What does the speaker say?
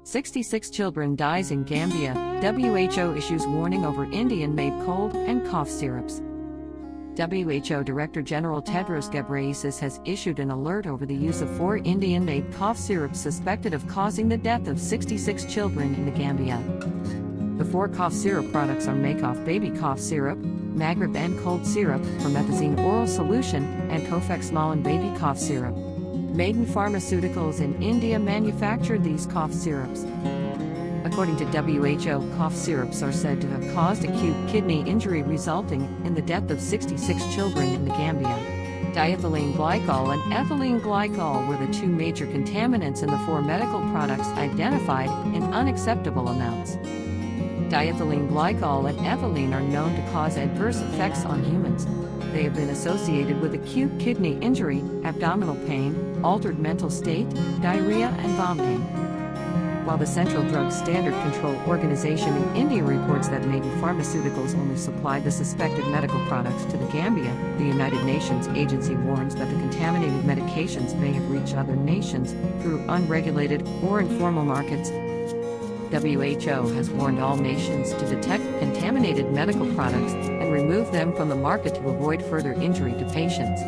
66 children dies in Gambia. WHO issues warning over Indian-made cold and cough syrups. WHO Director-General Tedros Ghebreyesus has issued an alert over the use of 4 Indian-made cough syrups suspected of causing the death of 66 children in the Gambia. The 4 cough syrup products are Makeoff Baby Cough Syrup, Maghreb and Cold Syrup, Promethazine Oral Solution, and Cofex Malin Baby Cough Syrup. Maiden Pharmaceuticals in India manufactured these cough syrups. According to WHO, cough syrups are said to have caused acute kidney injury resulting in the death of 66 children in the Gambia. Diethylene glycol and ethylene glycol were the 2 major contaminants in the 4 medical products identified in unacceptable amounts. Diethylene glycol and ethylene are known to cause adverse effects on humans. They have been associated with acute kidney injury, abdominal pain, altered mental state, diarrhea, and vomiting. While the Central Drug Standard Control Organization in India reports that Maiden Pharmaceuticals only supplied the suspected medical products to the Gambia, the United Nations agency warns that the contaminated medications may have reached other nations through unregulated or informal markets. WHO has warned all nations to detect contaminated medical products and remove them from the market to avoid further injury to patients.